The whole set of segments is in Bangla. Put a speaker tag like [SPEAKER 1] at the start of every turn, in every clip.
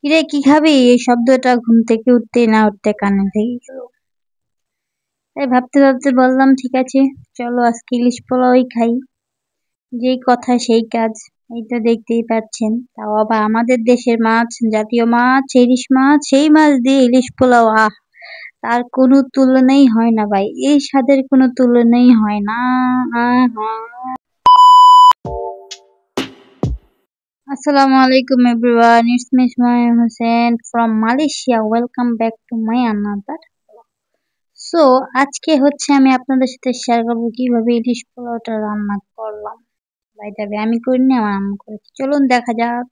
[SPEAKER 1] কিরে কি খাবি? এই শব্দটা ঘুম থেকে উঠতে না উঠতে কানে লেগে গেল। তাই ভাবতে ভাবতে বললাম ঠিক আছে, চলো আজকে ইলিশ পোলাওই খাই। যেই কথা সেই কাজ। এই তো দেখতেই পাচ্ছেন, তাও আবার আমাদের দেশের মাছ, জাতীয় মাছ, ইলিশ মাছ, সেই মাছ দিয়ে ইলিশ পোলাও, আহ! তার কোনো তুলনাই হয় না ভাই, এই স্বাদের কোনো তুলনাই হয় না। আহা! Assalamu alaikum everyone, it's me Ismail Hussein from Malaysia. Welcome back to my another. So আজকে হচ্ছে আমি আপনাদের সাথে শেয়ার করবো কিভাবে ইলিশ পোলাওটা রান্না করলাম। বাই দ্য ওয়ে আমি করিনি, আমার আম্মু করেছে। চলুন দেখা যাক।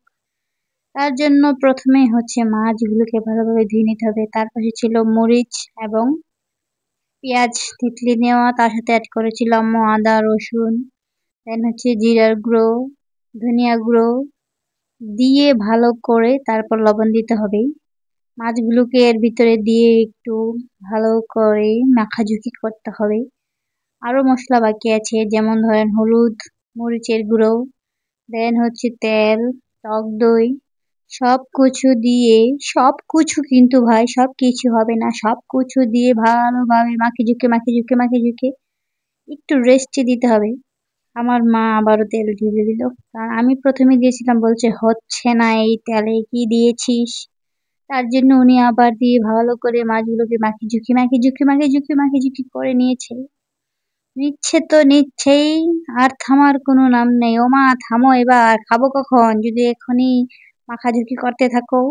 [SPEAKER 1] তার জন্য প্রথমেই হচ্ছে মাছগুলোকে ভালোভাবে ধুয়ে নিতে হবে। তার পাশে ছিল মরিচ এবং পেঁয়াজ থেতলে নেওয়া, তার সাথে অ্যাড করেছিলাম আদা রসুন, দেন হচ্ছে জিরার গুঁড়ো, ধনিয়া গুঁড়ো দিয়ে ভালো করে তারপর লবণ দিতে হবে। মাছগুলোকে এর ভিতরে দিয়ে একটু ভালো করে মাখাঝুঁকি করতে হবে। আরো মশলা বাকি আছে, যেমন ধরেন হলুদ, মরিচের গুঁড়ো, দেন হচ্ছে তেল, টক দই, সবকিছু দিয়ে, সবকিছু কিন্তু ভাই সবকিছু হবে না, সবকিছু দিয়ে ভালোভাবে মাখিঝুঁকে একটু রেস্টে দিতে হবে। আমার মা আবারও তেল ঢেলে দিল, কারণ আমি প্রথমে দিয়েছিলাম, বলছে হচ্ছে না এই তেলে কি দিয়েছিস। তার জন্য উনি আবার দিয়ে ভালো করে মাছগুলোকে মাখিঝুঁকি করে নিচ্ছে তো নিচ্ছেই, আর থামার কোনো নাম নেই। ও মা থামো এবার, খাবো কখন যদি এখনই মাখাঝুঁকি করতে থাকো।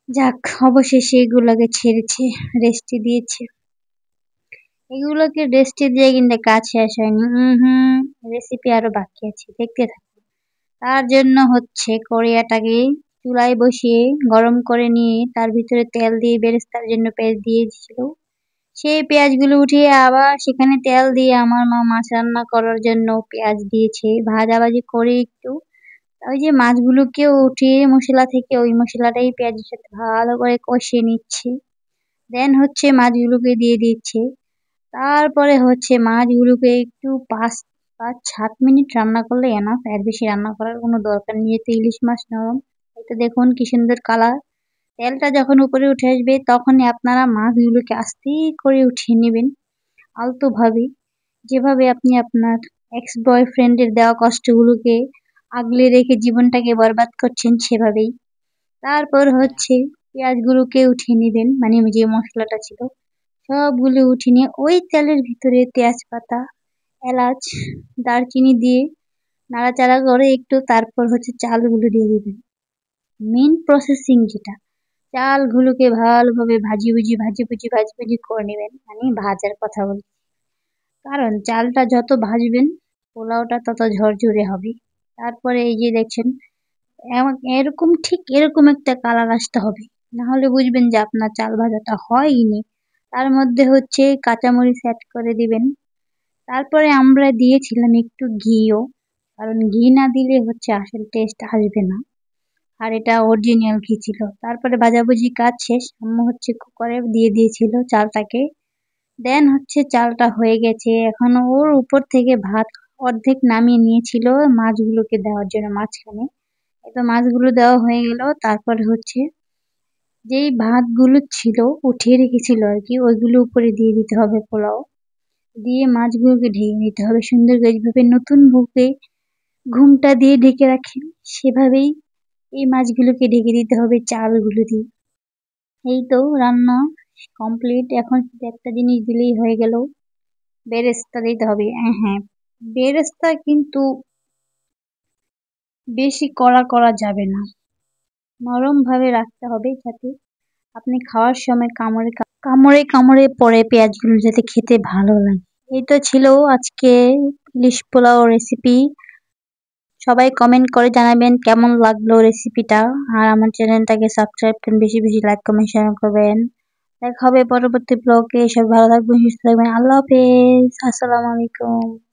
[SPEAKER 1] যাক, অবশেষে এগুলোকে ছেড়েছে, রেস্টে দিয়েছে। এগুলোকে রেস্টে দিয়ে কিন্তু কাজ শেষ হয়নি। রেসিপি আরো বাকি আছে, দেখতে থাকো। তার জন্য হচ্ছে কড়াইটাকে চুলায় বসিয়ে গরম করে নিয়ে তার ভিতরে তেল দিয়ে বেরেস্তার জন্য পেঁয়াজ দিয়েছিল। সেই পেঁয়াজগুলো উঠিয়ে আবার সেখানে তেল দিয়ে আমার মা মাছ রান্না করার জন্য পেঁয়াজ দিয়েছে, ভাজাভাজি করে একটু ওই যে মাছগুলোকে উঠিয়ে মশলা থেকে ওই মশলাটাই পেঁয়াজের সাথে ভালো করে কষিয়ে নিচ্ছে। দেন হচ্ছে মাছগুলোকে দিয়ে দিচ্ছে। তারপরে হচ্ছে মাছগুলোকে একটু 5-7 মিনিট রান্না করলে এনাফ, এর বেশি রান্না করার কোনো দরকার নেই। এতে ইলিশ মাছ নরম। এটা দেখুন কি সুন্দর কালার। তেলটা যখন উপরে উঠে আসবে তখনই আপনারা মাছগুলোকে আস্তে করে উঠিয়ে নেবেন, আলতোভাবে, যেভাবে আপনি আপনার এক্স বয়ফ্রেন্ডের দেওয়া কষ্টগুলোকে আগলে রেখে জীবনটাকে বরবাদ করছেন সেভাবেই। তারপর হচ্ছে পেঁয়াজগুলোকে উঠিয়ে নেবেন, মানে যে মশলাটা ছিল সবগুলো উঠিয়ে নিয়ে ওই তেলের ভিতরে তেজপাতা, এলাচ, দারচিনি দিয়ে নাড়াচাড়া করে একটু, তারপর হচ্ছে চালগুলো দিয়ে দিবেন। মেন প্রসেসিং যেটা, চালগুলোকে ভালোভাবে ভাজি করে নেবেন, মানে ভাজার কথা বলি। কারণ চালটা যত ভাজবেন পোলাওটা তত ঝরঝরে হবে। তারপরে এই যে দেখছেন, এরকম ঠিক এরকম একটা কালার আসতে হবে, না হলে বুঝবেন যে আপনার চাল ভাজাটা হয়নি। তার মধ্যে হচ্ছে কাঁচামরিচ অ্যাড করে দিবেন। তারপরে আমরা দিয়েছিলাম একটু ঘিও, কারণ ঘি না দিলে হচ্ছে আসল টেস্ট আসবে না, আর এটা অরিজিনাল ঘি ছিল। তারপরে ভাজাভুজি কাজ শেষ, আম্মু হচ্ছে কুকারে দিয়ে দিয়েছিল চালটাকে। দেন হচ্ছে চালটা হয়ে গেছে, এখন ওর উপর থেকে ভাত অর্ধেক নামিয়ে নিয়েছিল মাছগুলোকে দেওয়ার জন্য মাঝখানে। তো মাছগুলো দেওয়া হয়ে গেল, তারপর হচ্ছে যেই ভাতগুলো ছিল উঠিয়ে রেখেছিল আর কি, ওইগুলো উপরে দিয়ে দিতে হবে পোলাও দিয়ে, মাছগুলোকে ঢেকে নিতে হবে সুন্দর করে, যেভাবে নতুন বউকে ঘুমটা দিয়ে ঢেকে রাখেন সেভাবেই এই মাছগুলোকে ঢেকে দিতে হবে চালগুলো দিয়ে। এই তো রান্না কমপ্লিট। এখন শুধু একটা জিনিস দিলেই হয়ে গেল, বেরেস্তা দিতে হবে। হ্যাঁ, বেরেস্তা কিন্তু বেশি কড়া করা যাবে না, নরম ভাবে রাখতে হবে, যাতে আপনি খাওয়ার সময় কামড়ে পড়ে পেঁয়াজগুলো যাতে খেতে ভালো লাগে। এই তো ছিল আজকে ইলিশ পোলাও রেসিপি। সবাই কমেন্ট করে জানাবেন কেমন লাগলো রেসিপিটা, আর আমার চ্যানেলটাকে সাবস্ক্রাইব করুন, বেশি লাইক কমেন্ট শেয়ার করবেন। দেখা হবে পরবর্তী ব্লগে। সবাই ভালো থাকবেন, সুস্থ থাকবেন। আল্লাহ হাফেজ, আসসালামু আলাইকুম।